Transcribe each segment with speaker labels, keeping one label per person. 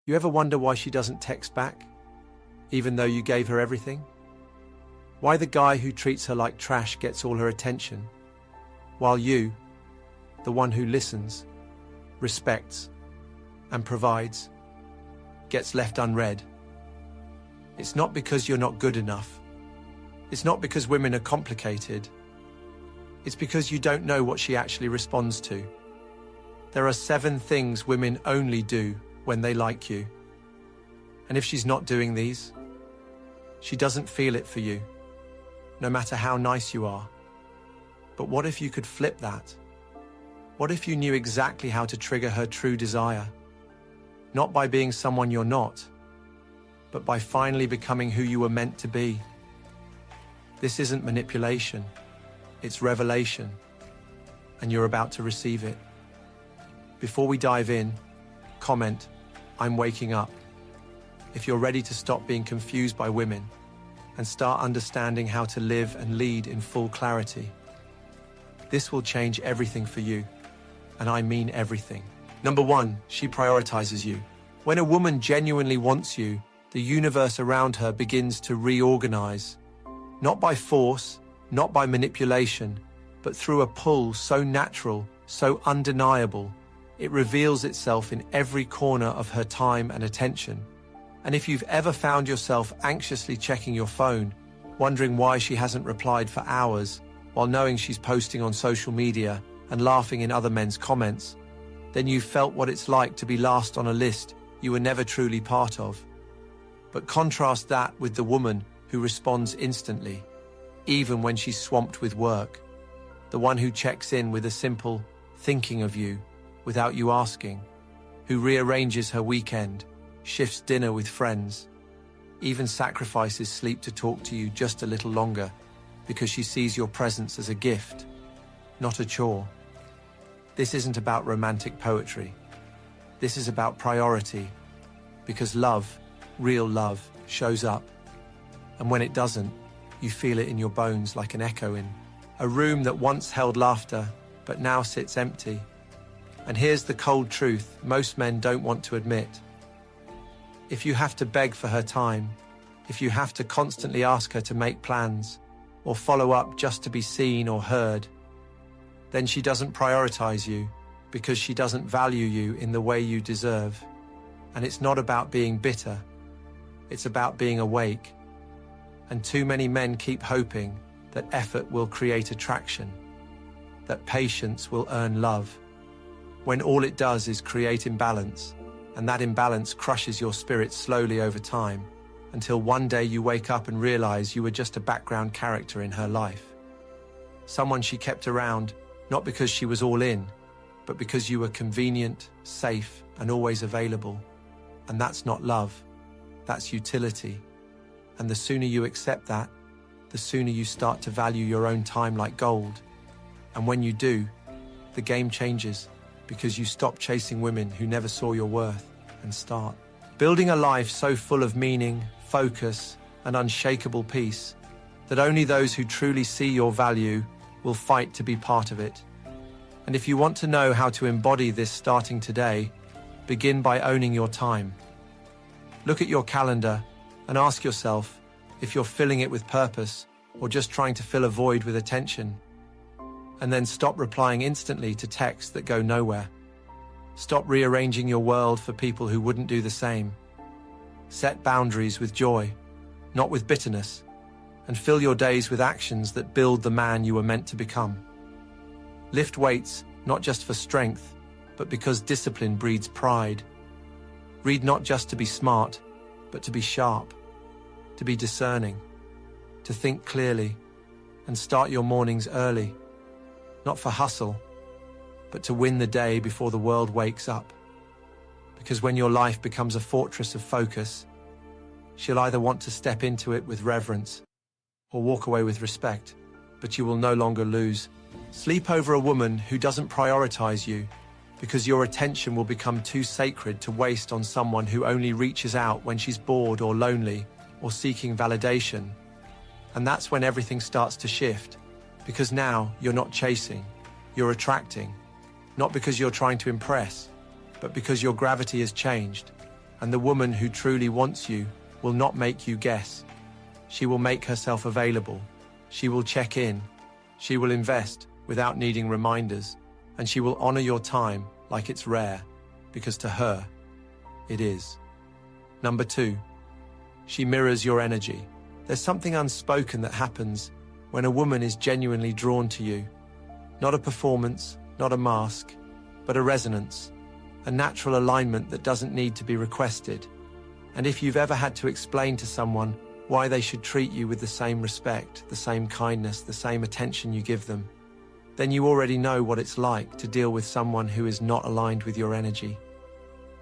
Speaker 1: You ever wonder why she doesn't text back, even though you gave her everything? Why the guy who treats her like trash gets all her attention, while you, the one who listens, respects, and provides, gets left unread? It's not because you're not good enough. It's not because women are complicated. It's because you don't know what she actually responds to. There are 7 things women only do when they like you. And if she's not doing these, she doesn't feel it for you, no matter how nice you are. But what if you could flip that? What if you knew exactly how to trigger her true desire? Not by being someone you're not, but by finally becoming who you were meant to be. This isn't manipulation, it's revelation, and you're about to receive it. Before we dive in, comment, "I'm waking up," if you're ready to stop being confused by women and start understanding how to live and lead in full clarity. This will change everything for you, and I mean everything. Number 1, she prioritizes you. When a woman genuinely wants you, the universe around her begins to reorganize. Not by force, not by manipulation, but through a pull so natural, so undeniable, it reveals itself in every corner of her time and attention. And if you've ever found yourself anxiously checking your phone, wondering why she hasn't replied for hours, while knowing she's posting on social media and laughing in other men's comments, then you've felt what it's like to be last on a list you were never truly part of. But contrast that with the woman who responds instantly, even when she's swamped with work. The one who checks in with a simple "thinking of you" without you asking, who rearranges her weekend, shifts dinner with friends, even sacrifices sleep to talk to you just a little longer because she sees your presence as a gift, not a chore. This isn't about romantic poetry. This is about priority, because love, real love, shows up. And when it doesn't, you feel it in your bones like an echo in a room that once held laughter, but now sits empty. And here's the cold truth most men don't want to admit. If you have to beg for her time, if you have to constantly ask her to make plans, or follow up just to be seen or heard, then she doesn't prioritize you because she doesn't value you in the way you deserve. And it's not about being bitter, it's about being awake. And too many men keep hoping that effort will create attraction, that patience will earn love, when all it does is create imbalance, and that imbalance crushes your spirit slowly over time, until one day you wake up and realize you were just a background character in her life. Someone she kept around, not because she was all in, but because you were convenient, safe, and always available. And that's not love, that's utility. And the sooner you accept that, the sooner you start to value your own time like gold. And when you do, the game changes, because you stop chasing women who never saw your worth and start building a life so full of meaning, focus, and unshakable peace that only those who truly see your value will fight to be part of it. And if you want to know how to embody this starting today, begin by owning your time. Look at your calendar and ask yourself if you're filling it with purpose or just trying to fill a void with attention. And then stop replying instantly to texts that go nowhere. Stop rearranging your world for people who wouldn't do the same. Set boundaries with joy, not with bitterness, and fill your days with actions that build the man you were meant to become. Lift weights, not just for strength, but because discipline breeds pride. Read not just to be smart, but to be sharp, to be discerning, to think clearly, and start your mornings early. Not for hustle, but to win the day before the world wakes up. Because when your life becomes a fortress of focus, she'll either want to step into it with reverence or walk away with respect, but you will no longer lose. Sleep over a woman who doesn't prioritize you, because your attention will become too sacred to waste on someone who only reaches out when she's bored or lonely or seeking validation. And that's when everything starts to shift. Because now you're not chasing, you're attracting. Not because you're trying to impress, but because your gravity has changed. And the woman who truly wants you will not make you guess. She will make herself available. She will check in. She will invest without needing reminders. And she will honor your time like it's rare, because to her, it is. Number 2, she mirrors your energy. There's something unspoken that happens when a woman is genuinely drawn to you. Not a performance, not a mask, but a resonance, a natural alignment that doesn't need to be requested. And if you've ever had to explain to someone why they should treat you with the same respect, the same kindness, the same attention you give them, then you already know what it's like to deal with someone who is not aligned with your energy.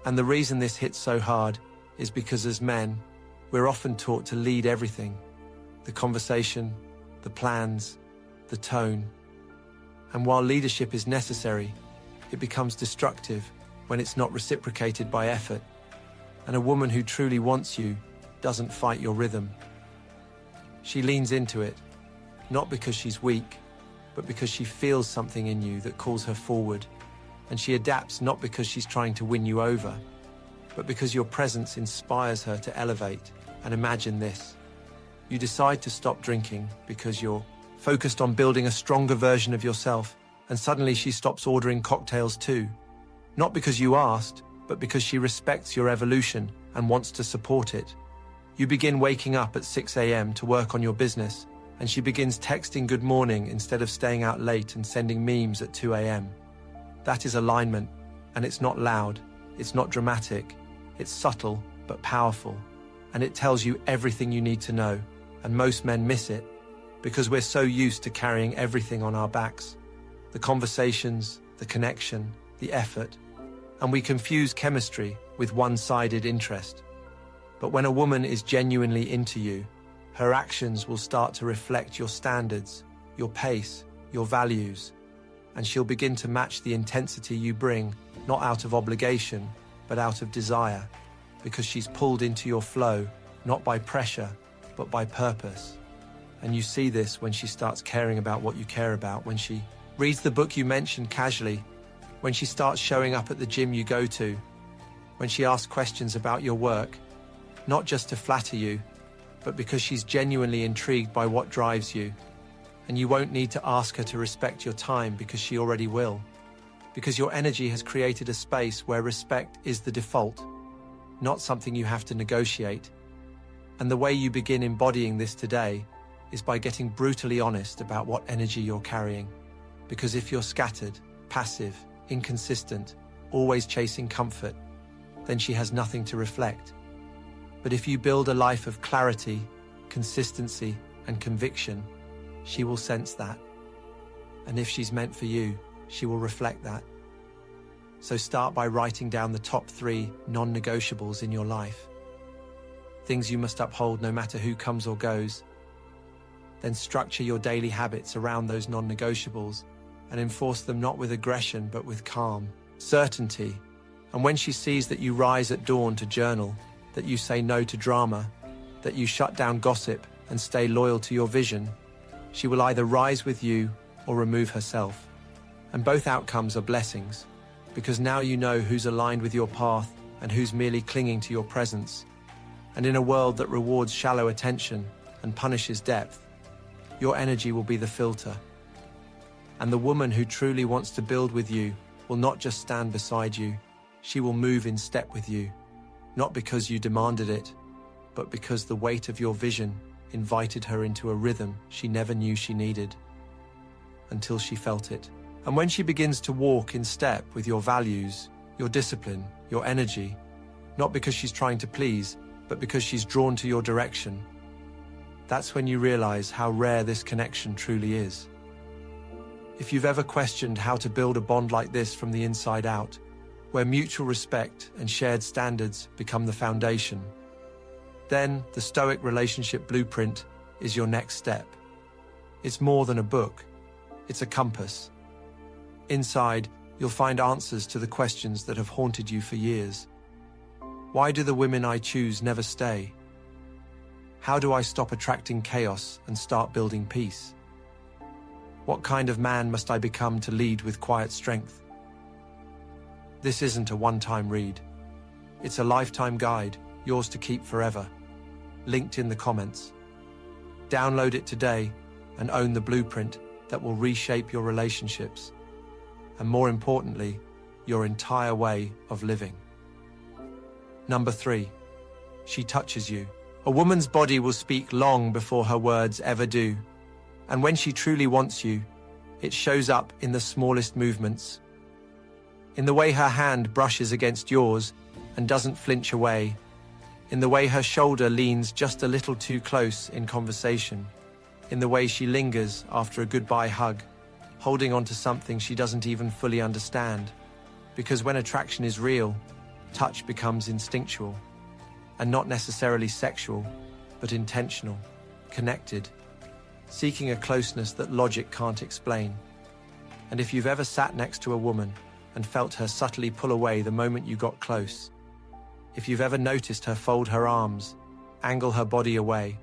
Speaker 1: And the reason this hits so hard is because as men, we're often taught to lead everything: the conversation, the plans, the tone. And while leadership is necessary, it becomes destructive when it's not reciprocated by effort. And a woman who truly wants you doesn't fight your rhythm. She leans into it, not because she's weak, but because she feels something in you that calls her forward. And she adapts not because she's trying to win you over, but because your presence inspires her to elevate. And imagine this: you decide to stop drinking because you're focused on building a stronger version of yourself, and suddenly she stops ordering cocktails too. Not because you asked, but because she respects your evolution and wants to support it. You begin waking up at 6 a.m. to work on your business, and she begins texting good morning instead of staying out late and sending memes at 2 a.m. That is alignment, and it's not loud, it's not dramatic, it's subtle but powerful, and it tells you everything you need to know. And most men miss it because we're so used to carrying everything on our backs: the conversations, the connection, the effort, and we confuse chemistry with one-sided interest. But when a woman is genuinely into you, her actions will start to reflect your standards, your pace, your values, and she'll begin to match the intensity you bring, not out of obligation, but out of desire, because she's pulled into your flow, not by pressure, but by purpose. And you see this when she starts caring about what you care about, when she reads the book you mentioned casually, when she starts showing up at the gym you go to, when she asks questions about your work, not just to flatter you, but because she's genuinely intrigued by what drives you. And you won't need to ask her to respect your time because she already will. Because your energy has created a space where respect is the default, not something you have to negotiate. And the way you begin embodying this today is by getting brutally honest about what energy you're carrying. Because if you're scattered, passive, inconsistent, always chasing comfort, then she has nothing to reflect. But if you build a life of clarity, consistency, and conviction, she will sense that. And if she's meant for you, she will reflect that. So start by writing down the top 3 non-negotiables in your life. Things you must uphold no matter who comes or goes. Then structure your daily habits around those non-negotiables and enforce them not with aggression but with calm, certainty. And when she sees that you rise at dawn to journal, that you say no to drama, that you shut down gossip and stay loyal to your vision, she will either rise with you or remove herself. And both outcomes are blessings, because now you know who's aligned with your path and who's merely clinging to your presence. And in a world that rewards shallow attention and punishes depth, your energy will be the filter. And the woman who truly wants to build with you will not just stand beside you, she will move in step with you. Not because you demanded it, but because the weight of your vision invited her into a rhythm she never knew she needed, until she felt it. And when she begins to walk in step with your values, your discipline, your energy, not because she's trying to please, but because she's drawn to your direction, that's when you realize how rare this connection truly is. If you've ever questioned how to build a bond like this from the inside out, where mutual respect and shared standards become the foundation, then the Stoic Relationship Blueprint is your next step. It's more than a book, it's a compass. Inside, you'll find answers to the questions that have haunted you for years. Why do the women I choose never stay? How do I stop attracting chaos and start building peace? What kind of man must I become to lead with quiet strength? This isn't a one-time read. It's a lifetime guide, yours to keep forever. Linked in the comments. Download it today and own the blueprint that will reshape your relationships, and more importantly, your entire way of living. Number 3, she touches you. A woman's body will speak long before her words ever do, and when she truly wants you, it shows up in the smallest movements. In the way her hand brushes against yours and doesn't flinch away, in the way her shoulder leans just a little too close in conversation, in the way she lingers after a goodbye hug, holding on to something she doesn't even fully understand. Because when attraction is real, touch becomes instinctual, and not necessarily sexual, but intentional, connected, seeking a closeness that logic can't explain. And if you've ever sat next to a woman and felt her subtly pull away the moment you got close, if you've ever noticed her fold her arms, angle her body away,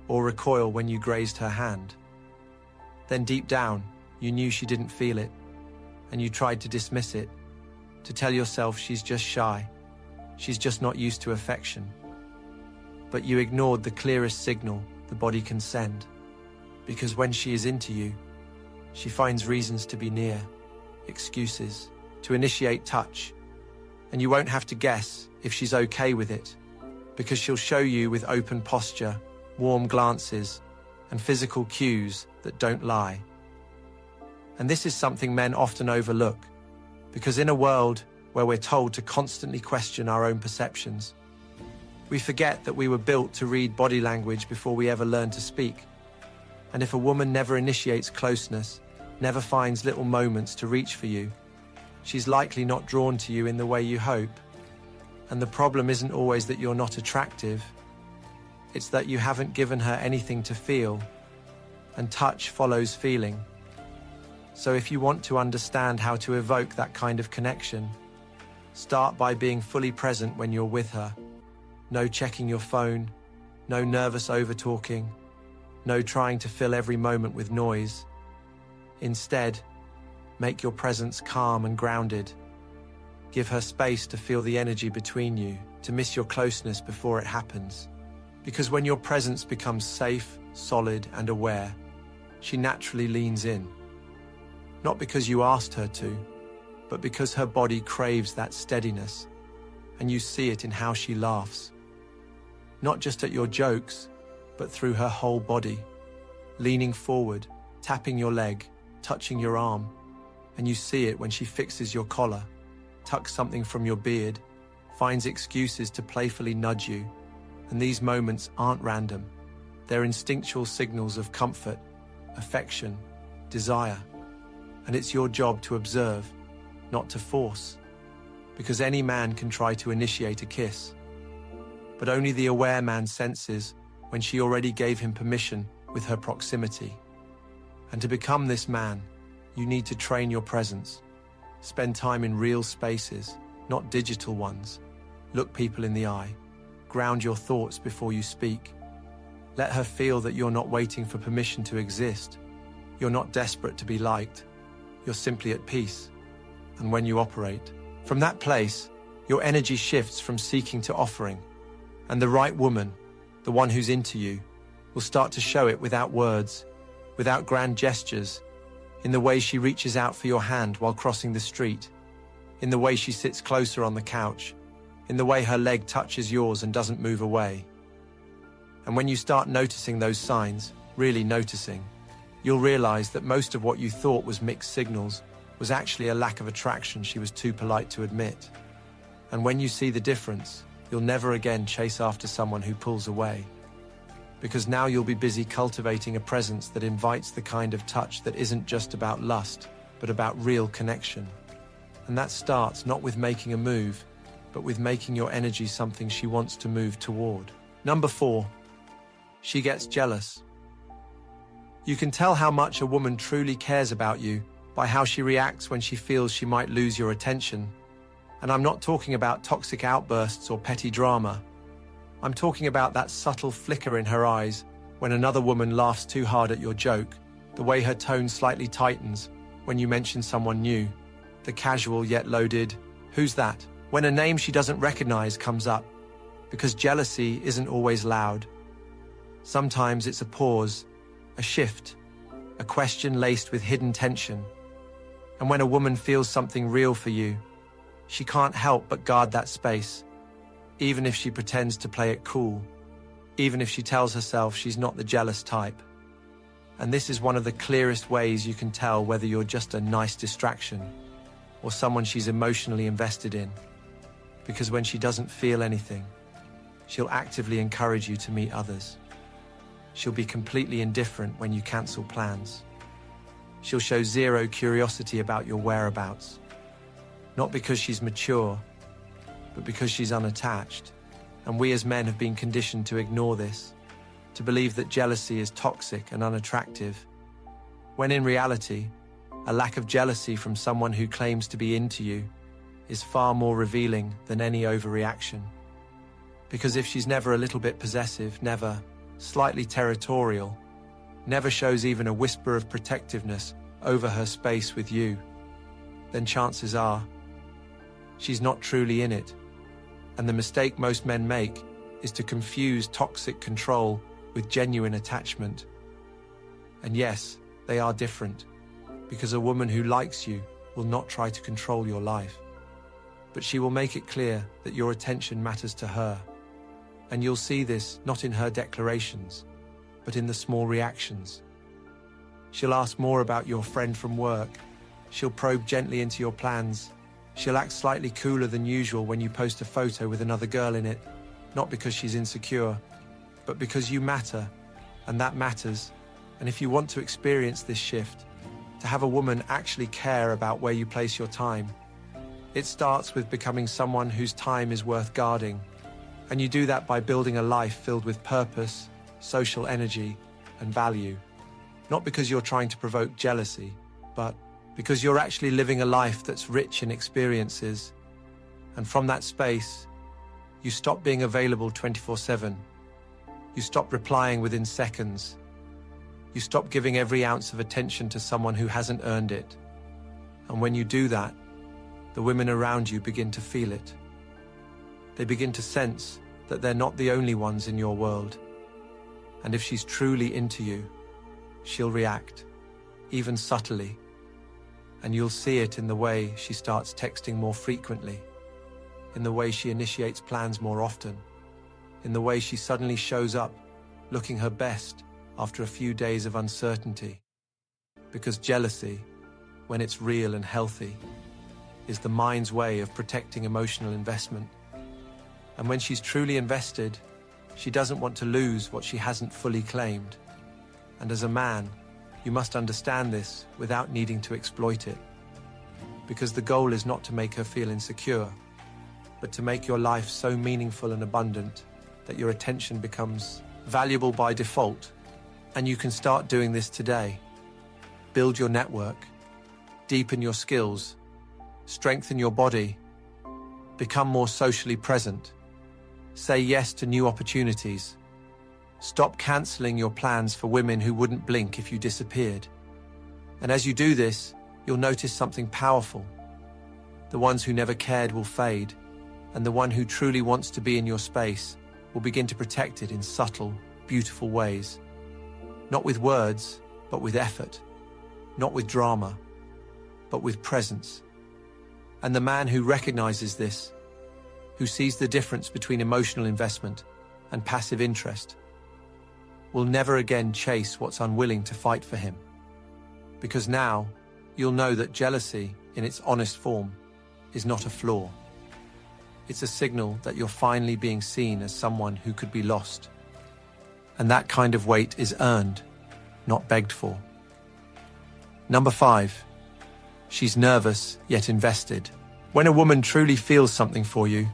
Speaker 1: or recoil when you grazed her hand, then deep down, you knew she didn't feel it, and you tried to dismiss it, to tell yourself she's just shy, she's just not used to affection. But you ignored the clearest signal the body can send, because when she is into you, she finds reasons to be near, excuses, to initiate touch, and you won't have to guess if she's okay with it, because she'll show you with open posture, warm glances, and physical cues that don't lie. And this is something men often overlook, because in a world where we're told to constantly question our own perceptions, we forget that we were built to read body language before we ever learned to speak. And if a woman never initiates closeness, never finds little moments to reach for you, she's likely not drawn to you in the way you hope. And the problem isn't always that you're not attractive, it's that you haven't given her anything to feel, and touch follows feeling. So if you want to understand how to evoke that kind of connection, start by being fully present when you're with her. No checking your phone, no nervous over-talking, no trying to fill every moment with noise. Instead, make your presence calm and grounded. Give her space to feel the energy between you, to miss your closeness before it happens. Because when your presence becomes safe, solid, and aware, she naturally leans in. Not because you asked her to, but because her body craves that steadiness, and you see it in how she laughs. Not just at your jokes, but through her whole body, leaning forward, tapping your leg, touching your arm, and you see it when she fixes your collar, tucks something from your beard, finds excuses to playfully nudge you. And these moments aren't random. They're instinctual signals of comfort, affection, desire. And it's your job to observe, not to force. Because any man can try to initiate a kiss, but only the aware man senses when she already gave him permission with her proximity. And to become this man, you need to train your presence. Spend time in real spaces, not digital ones. Look people in the eye. Ground your thoughts before you speak. Let her feel that you're not waiting for permission to exist. You're not desperate to be liked. You're simply at peace. And when you operate from that place, your energy shifts from seeking to offering. And the right woman, the one who's into you, will start to show it without words, without grand gestures, in the way she reaches out for your hand while crossing the street, in the way she sits closer on the couch, in the way her leg touches yours and doesn't move away. And when you start noticing those signs, really noticing, you'll realize that most of what you thought was mixed signals was actually a lack of attraction she was too polite to admit. And when you see the difference, you'll never again chase after someone who pulls away. Because now you'll be busy cultivating a presence that invites the kind of touch that isn't just about lust, but about real connection. And that starts not with making a move, but with making your energy something she wants to move toward. Number 4, she gets jealous. You can tell how much a woman truly cares about you by how she reacts when she feels she might lose your attention. And I'm not talking about toxic outbursts or petty drama. I'm talking about that subtle flicker in her eyes when another woman laughs too hard at your joke, the way her tone slightly tightens when you mention someone new, the casual yet loaded, "Who's that?" When a name she doesn't recognize comes up, because jealousy isn't always loud. Sometimes it's a pause, a shift, a question laced with hidden tension. And when a woman feels something real for you, she can't help but guard that space, even if she pretends to play it cool, even if she tells herself she's not the jealous type. And this is one of the clearest ways you can tell whether you're just a nice distraction or someone she's emotionally invested in. Because when she doesn't feel anything, she'll actively encourage you to meet others. She'll be completely indifferent when you cancel plans. She'll show zero curiosity about your whereabouts. Not because she's mature, but because she's unattached. And we as men have been conditioned to ignore this, to believe that jealousy is toxic and unattractive, when in reality, a lack of jealousy from someone who claims to be into you is far more revealing than any overreaction. Because if she's never a little bit possessive, never slightly territorial, never shows even a whisper of protectiveness over her space with you, then chances are she's not truly in it. And the mistake most men make is to confuse toxic control with genuine attachment. And yes, they are different, because a woman who likes you will not try to control your life. But she will make it clear that your attention matters to her. And you'll see this not in her declarations, but in the small reactions. She'll ask more about your friend from work. She'll probe gently into your plans. She'll act slightly cooler than usual when you post a photo with another girl in it, not because she's insecure, but because you matter, and that matters. And if you want to experience this shift, to have a woman actually care about where you place your time, it starts with becoming someone whose time is worth guarding. And you do that by building a life filled with purpose, social energy, and value. Not because you're trying to provoke jealousy, but because you're actually living a life that's rich in experiences. And from that space, you stop being available 24/7. You stop replying within seconds. You stop giving every ounce of attention to someone who hasn't earned it. And when you do that, the women around you begin to feel it. They begin to sense that they're not the only ones in your world. And if she's truly into you, she'll react, even subtly. And you'll see it in the way she starts texting more frequently, in the way she initiates plans more often, in the way she suddenly shows up, looking her best after a few days of uncertainty. Because jealousy, when it's real and healthy, is the mind's way of protecting emotional investment. And when she's truly invested, she doesn't want to lose what she hasn't fully claimed. And as a man, you must understand this without needing to exploit it. Because the goal is not to make her feel insecure, but to make your life so meaningful and abundant that your attention becomes valuable by default. And you can start doing this today. Build your network, deepen your skills, strengthen your body, become more socially present, say yes to new opportunities. Stop cancelling your plans for women who wouldn't blink if you disappeared. And as you do this, you'll notice something powerful. The ones who never cared will fade, and the one who truly wants to be in your space will begin to protect it in subtle, beautiful ways. Not with words, but with effort. Not with drama, but with presence. And the man who recognizes this, who sees the difference between emotional investment and passive interest, will never again chase what's unwilling to fight for him. Because now, you'll know that jealousy, in its honest form, is not a flaw. It's a signal that you're finally being seen as someone who could be lost. And that kind of weight is earned, not begged for. Number 5. She's nervous, yet invested. When a woman truly feels something for you,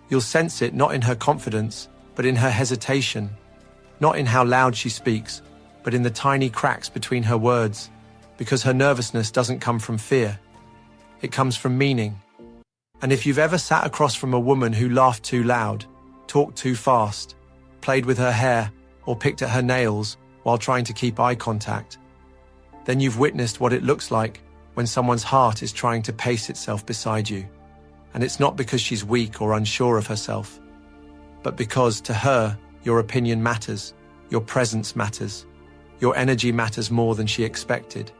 Speaker 1: you'll sense it not in her confidence, but in her hesitation. Not in how loud she speaks, but in the tiny cracks between her words, because her nervousness doesn't come from fear. It comes from meaning. And if you've ever sat across from a woman who laughed too loud, talked too fast, played with her hair, or picked at her nails while trying to keep eye contact, then you've witnessed what it looks like when someone's heart is trying to pace itself beside you. And it's not because she's weak or unsure of herself, but because to her, your opinion matters, your presence matters, your energy matters more than she expected,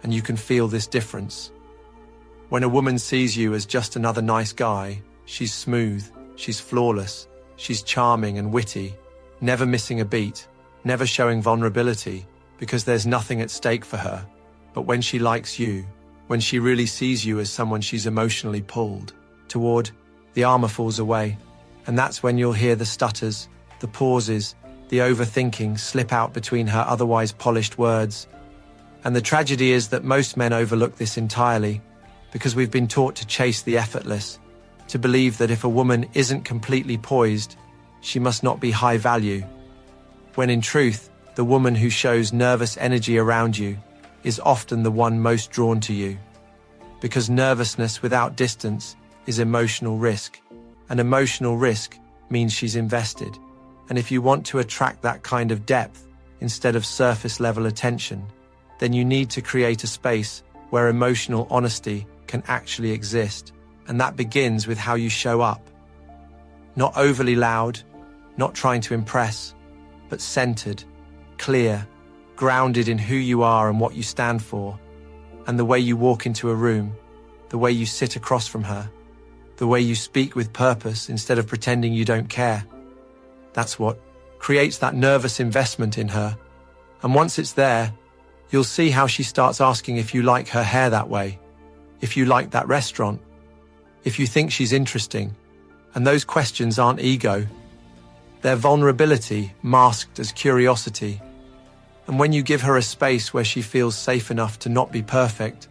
Speaker 1: and you can feel this difference. When a woman sees you as just another nice guy, she's smooth, she's flawless, she's charming and witty, never missing a beat, never showing vulnerability, because there's nothing at stake for her. But when she likes you, when she really sees you as someone she's emotionally pulled toward, the armor falls away, and that's when you'll hear the stutters, the pauses, the overthinking slip out between her otherwise polished words. And the tragedy is that most men overlook this entirely, because we've been taught to chase the effortless, to believe that if a woman isn't completely poised, she must not be high value, when in truth, the woman who shows nervous energy around you is often the one most drawn to you. Because nervousness without distance is emotional risk, and emotional risk means she's invested. And if you want to attract that kind of depth instead of surface-level attention, then you need to create a space where emotional honesty can actually exist, and that begins with how you show up. Not overly loud, not trying to impress, but centered, clear, grounded in who you are and what you stand for, and the way you walk into a room, the way you sit across from her, the way you speak with purpose instead of pretending you don't care. That's what creates that nervous investment in her. And once it's there, you'll see how she starts asking if you like her hair that way, if you like that restaurant, if you think she's interesting. And those questions aren't ego. They're vulnerability masked as curiosity. And when you give her a space where she feels safe enough to not be perfect,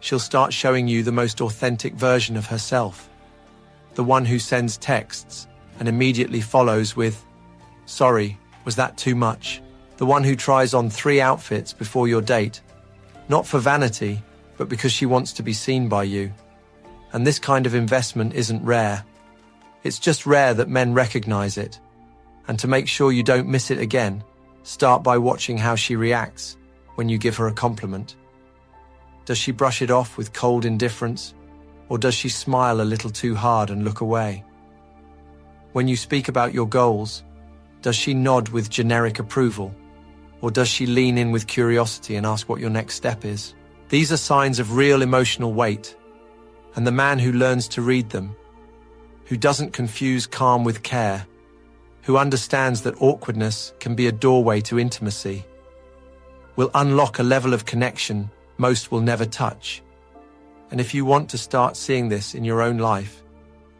Speaker 1: she'll start showing you the most authentic version of herself. The one who sends texts and immediately follows with, "Sorry, was that too much?" The one who tries on 3 outfits before your date, not for vanity, but because she wants to be seen by you. And this kind of investment isn't rare. It's just rare that men recognize it. And to make sure you don't miss it again, start by watching how she reacts when you give her a compliment. Does she brush it off with cold indifference, or does she smile a little too hard and look away? When you speak about your goals, does she nod with generic approval, or does she lean in with curiosity and ask what your next step is? These are signs of real emotional weight, and the man who learns to read them, who doesn't confuse calm with care, who understands that awkwardness can be a doorway to intimacy, will unlock a level of connection most will never touch. And if you want to start seeing this in your own life,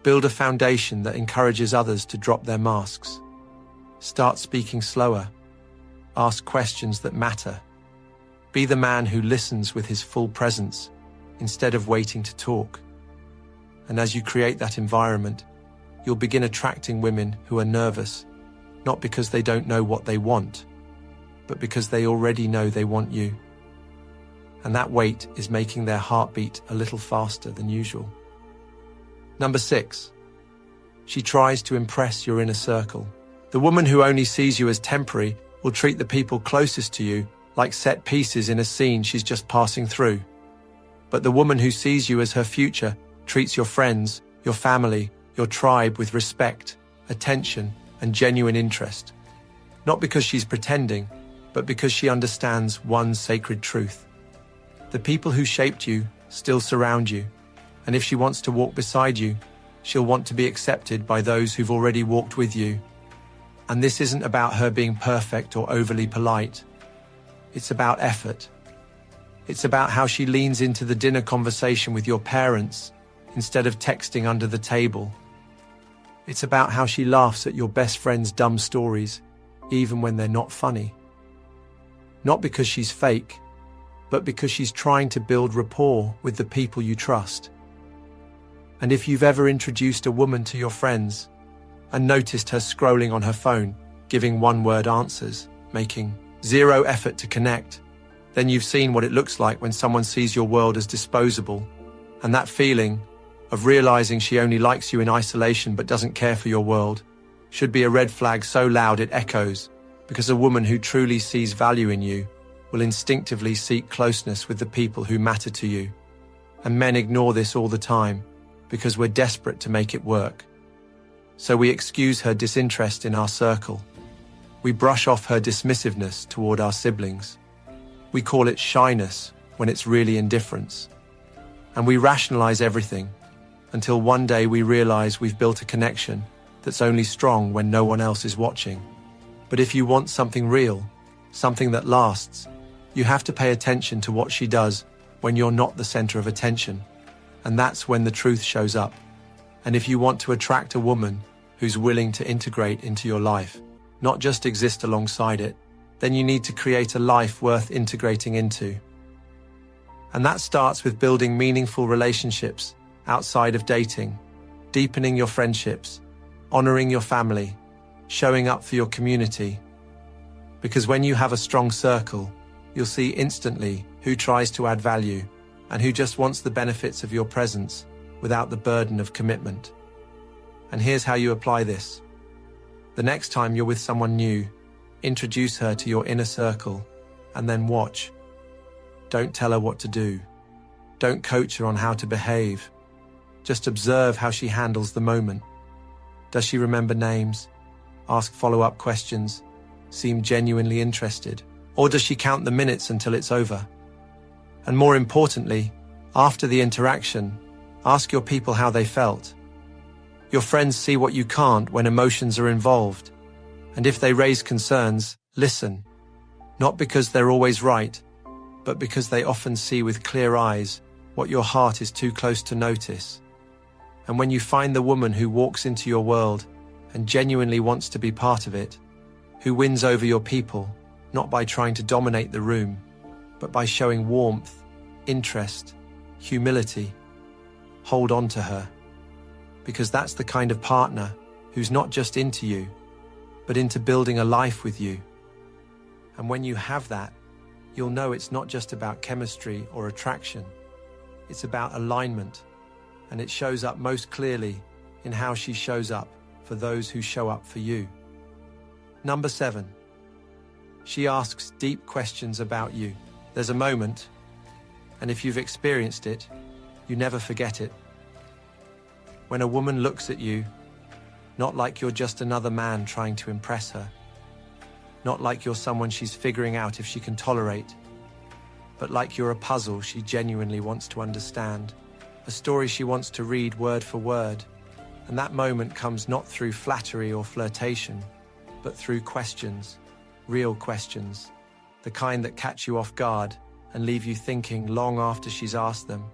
Speaker 1: build a foundation that encourages others to drop their masks. Start speaking slower. Ask questions that matter. Be the man who listens with his full presence instead of waiting to talk. And as you create that environment, you'll begin attracting women who are nervous, not because they don't know what they want, but because they already know they want you. And that wait is making their heartbeat a little faster than usual. Number 6, she tries to impress your inner circle. The woman who only sees you as temporary will treat the people closest to you like set pieces in a scene she's just passing through. But the woman who sees you as her future treats your friends, your family, your tribe with respect, attention, and genuine interest. Not because she's pretending, but because she understands one sacred truth. The people who shaped you still surround you, and if she wants to walk beside you, she'll want to be accepted by those who've already walked with you. And this isn't about her being perfect or overly polite. It's about effort. It's about how she leans into the dinner conversation with your parents instead of texting under the table. It's about how she laughs at your best friend's dumb stories, even when they're not funny. Not because she's fake, but because she's trying to build rapport with the people you trust. And if you've ever introduced a woman to your friends and noticed her scrolling on her phone, giving one-word answers, making zero effort to connect, then you've seen what it looks like when someone sees your world as disposable. And that feeling of realizing she only likes you in isolation but doesn't care for your world should be a red flag so loud it echoes, because a woman who truly sees value in you will instinctively seek closeness with the people who matter to you. And men ignore this all the time, because we're desperate to make it work. So we excuse her disinterest in our circle. We brush off her dismissiveness toward our siblings. We call it shyness when it's really indifference. And we rationalize everything until one day we realize we've built a connection that's only strong when no one else is watching. But if you want something real, something that lasts, you have to pay attention to what she does when you're not the center of attention. And that's when the truth shows up. And if you want to attract a woman who's willing to integrate into your life, not just exist alongside it, then you need to create a life worth integrating into. And that starts with building meaningful relationships outside of dating, deepening your friendships, honoring your family, showing up for your community. Because when you have a strong circle, you'll see instantly who tries to add value and who just wants the benefits of your presence without the burden of commitment. And here's how you apply this. The next time you're with someone new, introduce her to your inner circle and then watch. Don't tell her what to do. Don't coach her on how to behave. Just observe how she handles the moment. Does she remember names? Ask follow-up questions? Seem genuinely interested? Or does she count the minutes until it's over? And more importantly, after the interaction, ask your people how they felt. Your friends see what you can't when emotions are involved. And if they raise concerns, listen. Not because they're always right, but because they often see with clear eyes what your heart is too close to notice. And when you find the woman who walks into your world and genuinely wants to be part of it, who wins over your people, not by trying to dominate the room, but by showing warmth, interest, humility, hold on to her. Because that's the kind of partner who's not just into you, but into building a life with you. And when you have that, you'll know it's not just about chemistry or attraction. It's about alignment, and it shows up most clearly in how she shows up for those who show up for you. Number 7. She asks deep questions about you. There's a moment, and if you've experienced it, you never forget it. When a woman looks at you, not like you're just another man trying to impress her, not like you're someone she's figuring out if she can tolerate, but like you're a puzzle she genuinely wants to understand, a story she wants to read word for word. And that moment comes not through flattery or flirtation, but through questions, real questions, the kind that catch you off guard and leave you thinking long after she's asked them.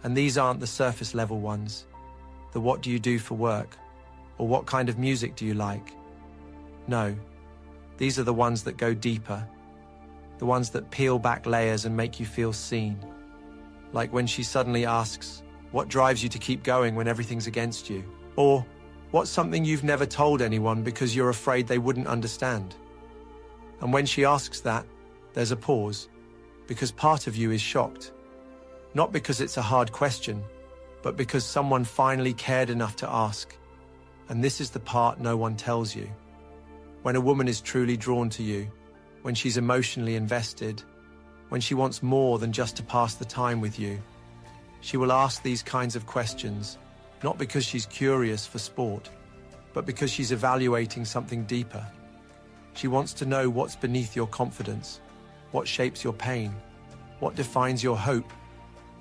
Speaker 1: And these aren't the surface level ones, the what do you do for work, or what kind of music do you like? No, these are the ones that go deeper, the ones that peel back layers and make you feel seen. Like when she suddenly asks, what drives you to keep going when everything's against you? Or, what's something you've never told anyone because you're afraid they wouldn't understand? And when she asks that, there's a pause, because part of you is shocked. Not because it's a hard question, but because someone finally cared enough to ask. And this is the part no one tells you. When a woman is truly drawn to you, when she's emotionally invested, when she wants more than just to pass the time with you, she will ask these kinds of questions, not because she's curious for sport, but because she's evaluating something deeper. She wants to know what's beneath your confidence, what shapes your pain, what defines your hope.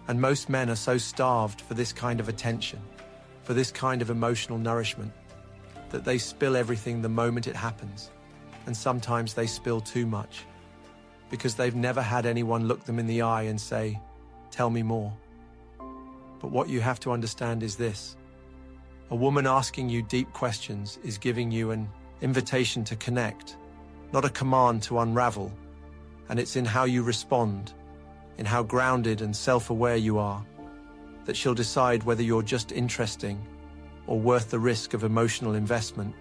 Speaker 1: And most men are so starved for this kind of attention, for this kind of emotional nourishment, that they spill everything the moment it happens. And sometimes they spill too much, because they've never had anyone look them in the eye and say, tell me more. But what you have to understand is this. A woman asking you deep questions is giving you an invitation to connect, not a command to unravel. And it's in how you respond, in how grounded and self-aware you are, that she'll decide whether you're just interesting or worth the risk of emotional investment.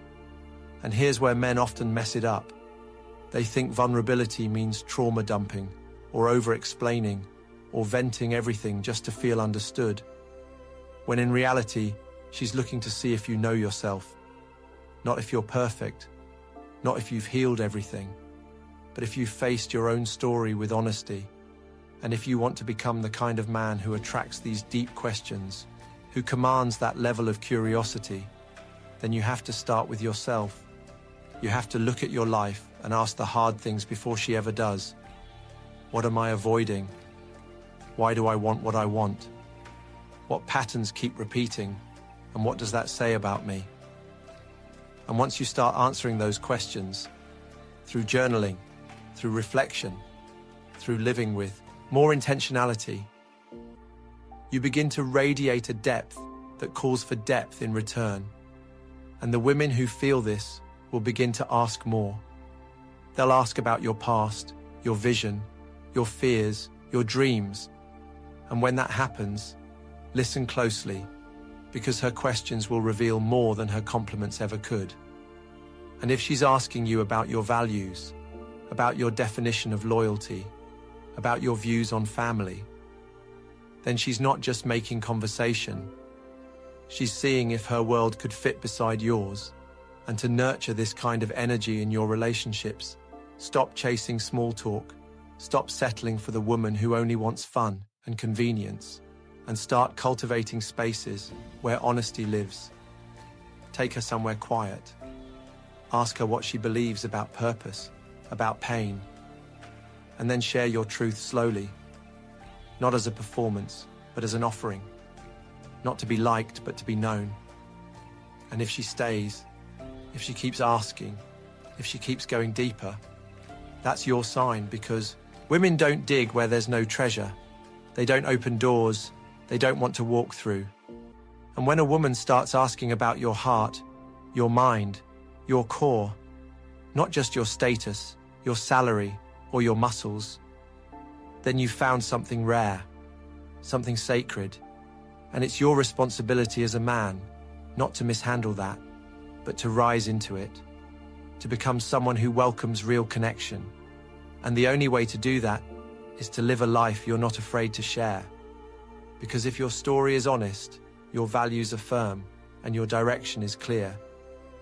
Speaker 1: And here's where men often mess it up. They think vulnerability means trauma dumping, or over-explaining, or venting everything just to feel understood. When in reality, she's looking to see if you know yourself. Not if you're perfect, not if you've healed everything, but if you've faced your own story with honesty. And if you want to become the kind of man who attracts these deep questions, who commands that level of curiosity, then you have to start with yourself. You have to look at your life and ask the hard things before she ever does. What am I avoiding? Why do I want what I want? What patterns keep repeating? And what does that say about me? And once you start answering those questions, through journaling, through reflection, through living with more intentionality, you begin to radiate a depth that calls for depth in return. And the women who feel this will begin to ask more. They'll ask about your past, your vision, your fears, your dreams. And when that happens, listen closely, because her questions will reveal more than her compliments ever could. And if she's asking you about your values, about your definition of loyalty, about your views on family, then she's not just making conversation. She's seeing if her world could fit beside yours. And to nurture this kind of energy in your relationships, stop chasing small talk, stop settling for the woman who only wants fun and convenience, and start cultivating spaces where honesty lives. Take her somewhere quiet. Ask her what she believes about purpose, about pain, and then share your truth slowly, not as a performance, but as an offering, not to be liked, but to be known. And if she stays, if she keeps asking, if she keeps going deeper, that's your sign, because women don't dig where there's no treasure. They don't open doors they don't want to walk through. And when a woman starts asking about your heart, your mind, your core, not just your status, your salary, or your muscles, then you've found something rare, something sacred. And it's your responsibility as a man not to mishandle that, but to rise into it, to become someone who welcomes real connection. And the only way to do that is to live a life you're not afraid to share. Because if your story is honest, your values are firm, and your direction is clear,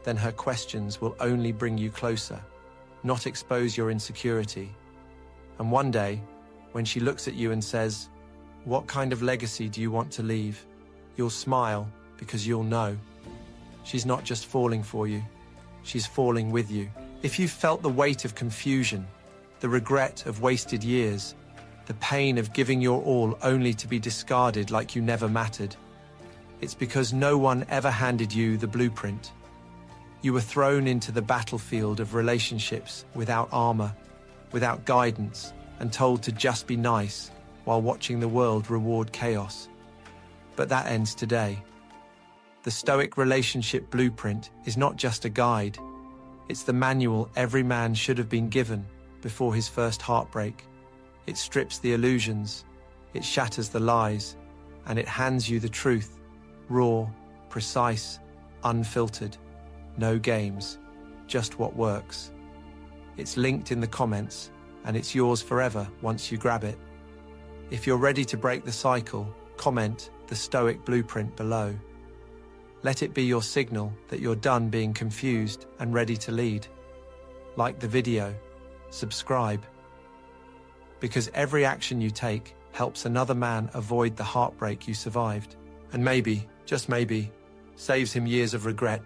Speaker 1: then her questions will only bring you closer, not expose your insecurity. And one day, when she looks at you and says, "What kind of legacy do you want to leave?" you'll smile, because you'll know she's not just falling for you, she's falling with you. If you've felt the weight of confusion, the regret of wasted years, the pain of giving your all only to be discarded like you never mattered, it's because no one ever handed you the blueprint. You were thrown into the battlefield of relationships without armor, without guidance, and told to just be nice while watching the world reward chaos. But that ends today. The Stoic relationship blueprint is not just a guide. It's the manual every man should have been given before his first heartbreak. It strips the illusions, it shatters the lies, and it hands you the truth, raw, precise, unfiltered. No games, just what works. It's linked in the comments, and it's yours forever once you grab it. If you're ready to break the cycle, comment the Stoic blueprint below. Let it be your signal that you're done being confused and ready to lead. Like the video, subscribe. Because every action you take helps another man avoid the heartbreak you survived. And maybe, just maybe, saves him years of regret.